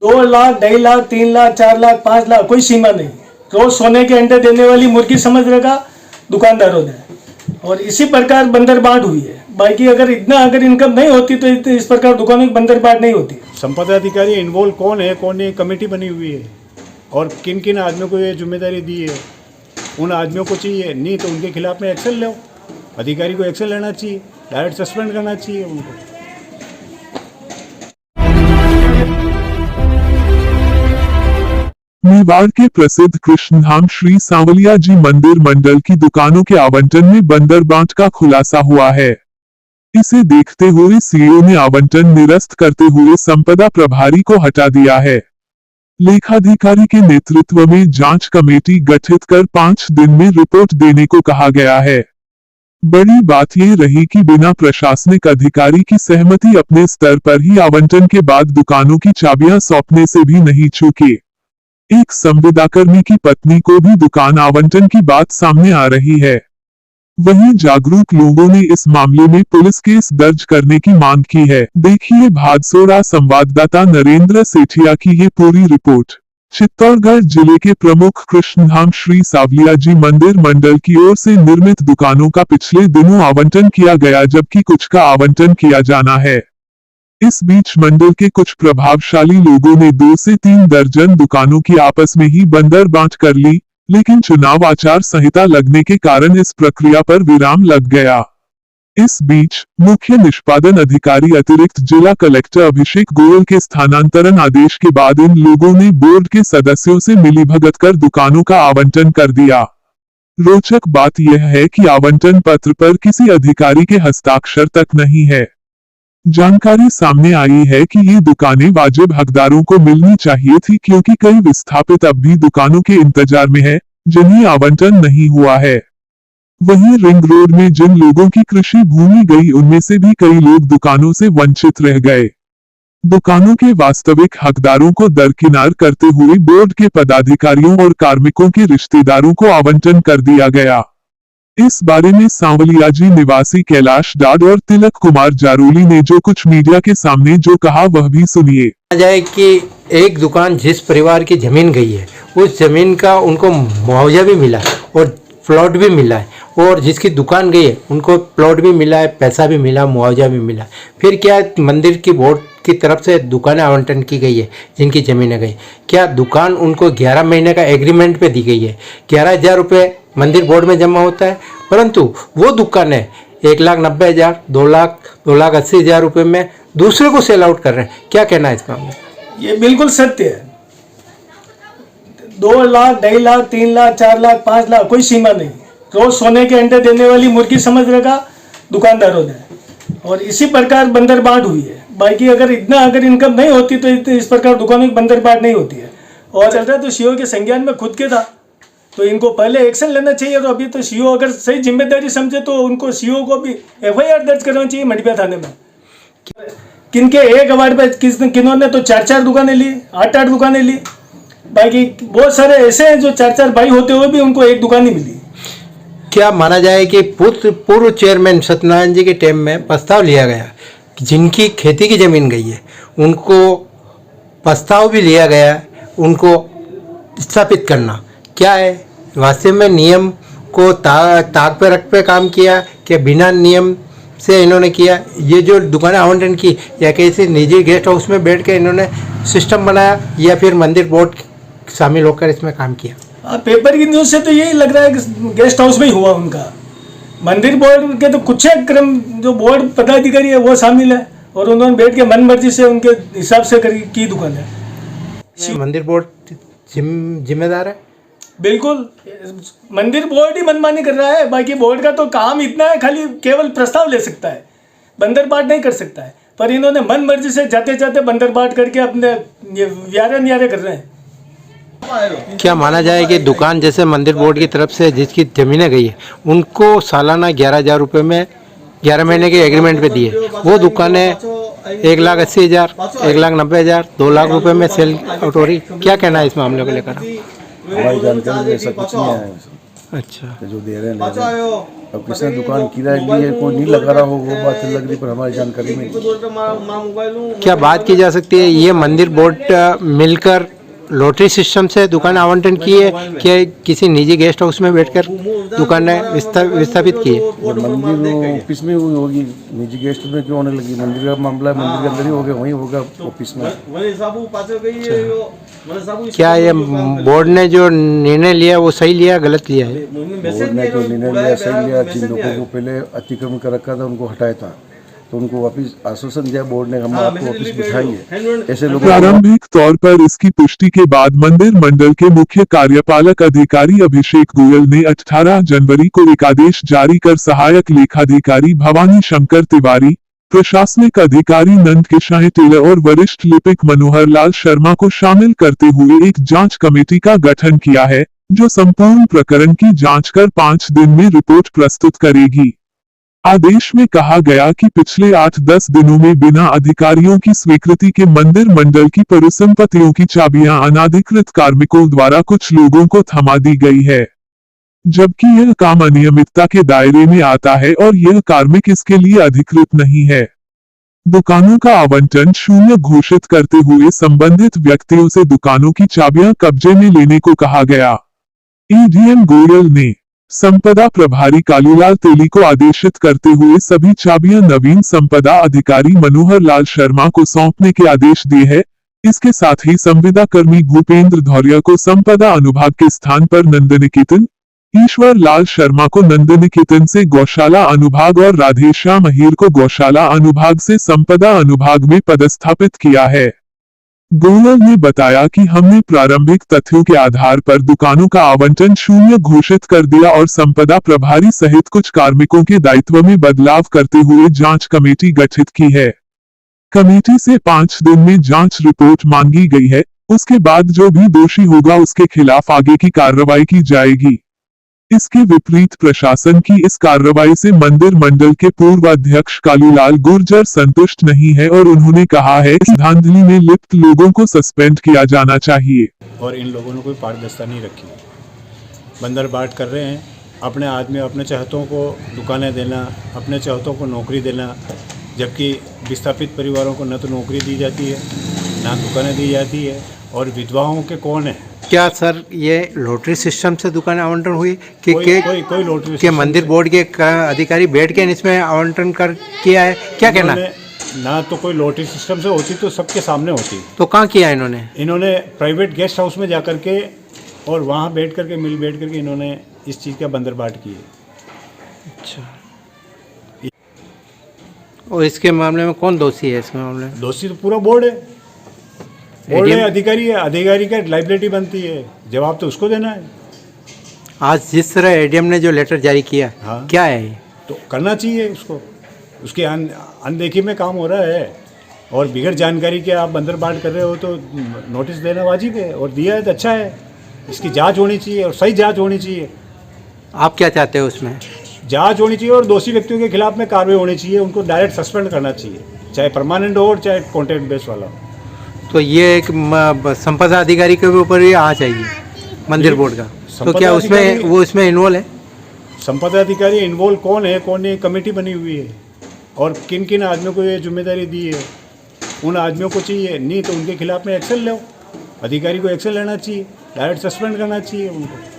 2 लाख, 2.5 लाख, 3 लाख, 4 लाख, 5 लाख, कोई सीमा नहीं। रोज सोने के अंडे देने वाली मुर्गी समझ रखा दुकानदारों ने, और इसी प्रकार बंदर बांट हुई है। बाकी अगर इनकम नहीं होती तो इस प्रकार दुकानों की बंदर बांट नहीं होती। संपदा अधिकारी इन्वॉल्व कौन है, कौन नहीं, कमेटी बनी हुई है और किन किन आदमियों को ये जिम्मेदारी दी है, उन आदमियों को चाहिए, नहीं तो उनके खिलाफ में एक्शन लो। अधिकारी को एक्शन लेना चाहिए, डायरेक्ट सस्पेंड करना चाहिए उनको। मेवाड़ के प्रसिद्ध कृष्णधाम श्री सांवलिया जी मंदिर मंडल की दुकानों के आवंटन में बंदर बांट का खुलासा हुआ है। इसे देखते हुए सीईओ ने आवंटन निरस्त करते हुए संपदा प्रभारी को हटा दिया है। लेखाधिकारी के नेतृत्व में जांच कमेटी गठित कर 5 दिन में रिपोर्ट देने को कहा गया है। बड़ी बात यह रही कि बिना प्रशासनिक अधिकारी की सहमति अपने स्तर पर ही आवंटन के बाद दुकानों की चाबियां सौंपने से भी नहीं चूके। एक संविदाकर्मी की पत्नी को भी दुकान आवंटन की बात सामने आ रही है। वहीं जागरूक लोगों ने इस मामले में पुलिस केस दर्ज करने की मांग की है। देखिए भादसोड़ा संवाददाता नरेंद्र सेठिया की ये पूरी रिपोर्ट। चित्तौड़गढ़ जिले के प्रमुख कृष्णधाम श्री सांवलिया जी मंदिर मंडल की ओर से निर्मित दुकानों का पिछले दिनों आवंटन किया गया, जबकि कुछ का आवंटन किया जाना है। इस बीच मंडल के कुछ प्रभावशाली लोगों ने 2 से 3 दर्जन दुकानों की आपस में ही बंदर बांट कर ली, लेकिन चुनाव आचार संहिता लगने के कारण इस प्रक्रिया पर विराम लग गया। इस बीच मुख्य निष्पादन अधिकारी अतिरिक्त जिला कलेक्टर अभिषेक गोयल के स्थानांतरण आदेश के बाद इन लोगों ने बोर्ड के सदस्यों से मिलीभगत कर दुकानों का आवंटन कर दिया। रोचक बात यह है कि आवंटन पत्र पर किसी अधिकारी के हस्ताक्षर तक नहीं है। जानकारी सामने आई है कि ये दुकानें वाजिब हकदारों को मिलनी चाहिए थी, क्योंकि कई विस्थापित अब भी दुकानों के इंतजार में है जिन्हें आवंटन नहीं हुआ है। वहीं रिंग रोड में जिन लोगों की कृषि भूमि गई, उनमें से भी कई लोग दुकानों से वंचित रह गए। दुकानों के वास्तविक हकदारों को दरकिनार करते हुए बोर्ड के पदाधिकारियों और कार्मिकों के रिश्तेदारों को आवंटन कर दिया गया। इस बारे में सांवलिया जी निवासी कैलाश डाड और तिलक कुमार जारोली ने जो कुछ मीडिया के सामने जो कहा वह भी सुनिए। जाए कि एक दुकान जिस परिवार की जमीन गई है, उस जमीन का उनको मुआवजा भी मिला और प्लॉट भी मिला है, और जिसकी दुकान गई है उनको प्लॉट भी मिला है, पैसा भी मिला, मुआवजा भी मिला। फिर क्या मंदिर की बोर्ड की तरफ से दुकानें आवंटन की गई है जिनकी ज़मीनें गई, क्या दुकान उनको 11 महीने का एग्रीमेंट पे दी गई है। 11,000 रुपये मंदिर बोर्ड में जमा होता है, परंतु वो दुकानें 1,90,000, 2 लाख, 2,80,000 रुपये में दूसरे को सेल आउट कर रहे हैं। क्या कहना है इस मामले में? ये बिल्कुल सत्य है। 2 लाख, 2.5 लाख, 3 लाख, 4 लाख, 5 लाख, कोई सीमा नहीं। रोज सोने के अंडे देने वाली मुर्गी समझ रखा दुकानदारों ने, और इसी प्रकार बंदर बांट हुई है। बाकी अगर इनकम नहीं होती तो इस प्रकार दुकानों की बंदर बांट नहीं होती है। और चल रहा है तो सीईओ के संज्ञान में खुद के था, तो इनको पहले एक्शन लेना चाहिए। तो अभी तो सीईओ अगर सही जिम्मेदारी समझे तो उनको सीईओ को भी FIR दर्ज करना चाहिए मंडिया थाने में। किनके एक अवार्ड पे किन्होंने तो 4-4 दुकानें ली, 8-8 दुकानें ली। बाकी बहुत सारे ऐसे हैं जो 4-4 भाई होते हुए भी उनको एक दुकान ही मिली। क्या माना जाए कि पूर्व चेयरमैन सत्यनारायण जी के टाइम में प्रस्ताव लिया गया कि जिनकी खेती की ज़मीन गई है उनको प्रस्ताव भी लिया गया उनको स्थापित करना, क्या है वास्तव में नियम को ताक पे रख पे काम किया कि बिना नियम से इन्होंने किया? ये जो दुकानें आवंटन की या किसी निजी गेस्ट हाउस में बैठ के इन्होंने सिस्टम बनाया, या फिर मंदिर बोर्ड शामिल होकर इसमें काम किया? पेपर की न्यूज़ से तो यही लग रहा है कि गेस्ट हाउस में ही हुआ उनका। मंदिर बोर्ड के तो कुछ क्रम जो बोर्ड पदाधिकारी है वो शामिल है, और उन्होंने बैठ के मन मर्जी से उनके हिसाब से की दुकान है। मंदिर बोर्ड जिम्मेदार है? बिल्कुल, मंदिर बोर्ड ही मनमानी कर रहा है। बाकी बोर्ड का तो काम इतना है, खाली केवल प्रस्ताव ले सकता है, बंदर बांट नहीं कर सकता है। पर इन्होंने मन मर्जी से जाते जाते बंदर बांट करके अपने ये व्यारे कर रहे हैं। क्या माना जाए कि दुकान जैसे मंदिर बोर्ड की तरफ से जिसकी ज़मीनें गई है उनको सालाना 11,000 रुपये में 11 महीने के एग्रीमेंट पे दिए, वो दुकानें 1,80,000, 1,90,000, 2 लाख रुपए में सेल आउट हो रही? क्या कहना है इस मामले को लेकर? हमारी जानकारी में ऐसा कुछ नहीं है। अच्छा, जो दे रहे हैं अब किसने दुकान किराए ली है, कोई नहीं लगा रहा हो, वो बात लग रही, पर हमारी जानकारी में नहीं। क्या बात की जा सकती है ये मंदिर बोर्ड मिलकर लॉटरी सिस्टम से दुकान आवंटन की है कि किसी निजी गेस्ट हाउस में बैठकर दुकानें विस्थापित की है? ये मंदिर ऑफिस में हुई होगी, निजी गेस्ट में क्यों होने लगी? मंदिर का मामला है, मंदिर के अंदर ही होगा, वहीं होगा ऑफिस में। क्या ये बोर्ड ने जो निर्णय लिया वो सही लिया गलत लिया है? बोर्ड ने जो निर्णय लिया सही लिया। जिन लोगों को पहले अतिक्रमण कर रखा था उनको हटाया था, तो उनको वापस आश्वासन दिया बोर्ड ने, हम आपको वापस बिठाएंगे। ऐसे लोग प्रारंभिक तौर पर इसकी पुष्टि के बाद मंदिर मंडल के मुख्य कार्यपालक अधिकारी अभिषेक गोयल ने 18 जनवरी को एक आदेश जारी कर सहायक लेखाधिकारी भवानी शंकर तिवारी, प्रशासनिक अधिकारी नंद किशोर टेलर और वरिष्ठ लिपिक मनोहर लाल शर्मा को शामिल करते हुए एक जांच कमेटी का गठन किया है, जो संपूर्ण प्रकरण की जांच कर 5 दिन में रिपोर्ट प्रस्तुत करेगी। आदेश में कहा गया कि पिछले 8-10 दिनों में बिना अधिकारियों की स्वीकृति के मंदिर मंडल की परिसंपत्तियों की चाबियां अनाधिकृत कार्मिकों द्वारा कुछ लोगों को थमा दी गई है, जबकि यह काम अनियमितता के दायरे में आता है और यह कार्मिक इसके लिए अधिकृत नहीं है। दुकानों का आवंटन शून्य घोषित करते हुए संबंधित व्यक्तियों से दुकानों की चाबियां कब्जे में लेने को कहा गया। एडीएम गोयल ने संपदा प्रभारी कालूलाल तेली को आदेशित करते हुए सभी चाबियां नवीन संपदा अधिकारी मनोहर लाल शर्मा को सौंपने के आदेश दिए हैं। इसके साथ ही संविदा कर्मी भूपेंद्र धौरिया को संपदा अनुभाग के स्थान पर नंदनिकेतन, ईश्वर लाल शर्मा को नंदनिकेतन से गौशाला अनुभाग और राधेश्याम अहीर को गौशाला अनुभाग से संपदा अनुभाग में पदस्थापित किया है। गोयल ने बताया कि हमने प्रारंभिक तथ्यों के आधार पर दुकानों का आवंटन शून्य घोषित कर दिया और संपदा प्रभारी सहित कुछ कार्मिकों के दायित्व में बदलाव करते हुए जांच कमेटी गठित की है। कमेटी से 5 दिन में जांच रिपोर्ट मांगी गई है, उसके बाद जो भी दोषी होगा उसके खिलाफ आगे की कार्रवाई की जाएगी। इसके विपरीत प्रशासन की इस कार्रवाई से मंदिर मंडल के पूर्व अध्यक्ष कालूलाल गुर्जर संतुष्ट नहीं है और उन्होंने कहा है कि धांधली में लिप्त लोगों को सस्पेंड किया जाना चाहिए। और इन लोगों ने कोई पारदर्शिता नहीं रखी, बंदर बाट कर रहे हैं। अपने आदमी अपने चाहतों को दुकानें देना, अपने चाहतों को नौकरी देना, जबकि विस्थापित परिवारों को न तो नौकरी दी जाती है ना दुकानें दी जाती है। और विधवाओं के कौन है? क्या सर ये लॉटरी सिस्टम से दुकान आवंटन हुई कि कोई लॉटरी के मंदिर बोर्ड के अधिकारी बैठ के इसमें आवंटन कर किया है? क्या कहना? ना तो कोई लॉटरी सिस्टम से होती तो सबके सामने होती। तो कहाँ किया इन्होंने प्राइवेट गेस्ट हाउस में जा करके और वहाँ बैठ करके इन्होंने इस चीज़ का बंदरबाट की है। अच्छा, और इसके मामले में कौन दोषी है? इसके मामले में दोषी तो पूरा बोर्ड है, बोर्ड है, अधिकारी है। अधिकारी का लाइबिलिटी बनती है, जवाब तो उसको देना है। आज जिस तरह एडीएम ने जो लेटर जारी किया, हाँ, क्या है ये? तो करना चाहिए उसको, उसकी अनदेखी में काम हो रहा है। और बिगड़ जानकारी के आप बंदरबाट कर रहे हो तो नोटिस देना वाजिब है, और दिया है तो अच्छा है। इसकी जांच होनी चाहिए और सही जांच होनी चाहिए। आप क्या चाहते हो उसमें? जांच होनी चाहिए और दोषी व्यक्तियों के खिलाफ में कार्रवाई होनी चाहिए। उनको डायरेक्ट सस्पेंड करना चाहिए, चाहे परमानेंट हो और चाहे कॉन्ट्रैक्ट बेस वाला हो। तो ये एक संपदा अधिकारी के ऊपर ही आ चाहिए मंदिर बोर्ड का। तो क्या उसमें वो इसमें इन्वॉल्व है? संपदा अधिकारी इन्वॉल्व कौन है, कौन नहीं, कमेटी बनी हुई है। और किन किन आदमियों को ये जिम्मेदारी दी है, उन आदमियों को चाहिए। नहीं तो उनके खिलाफ में एक्शन लो, अधिकारी को एक्शन लेना चाहिए, डायरेक्ट सस्पेंड करना चाहिए उनको।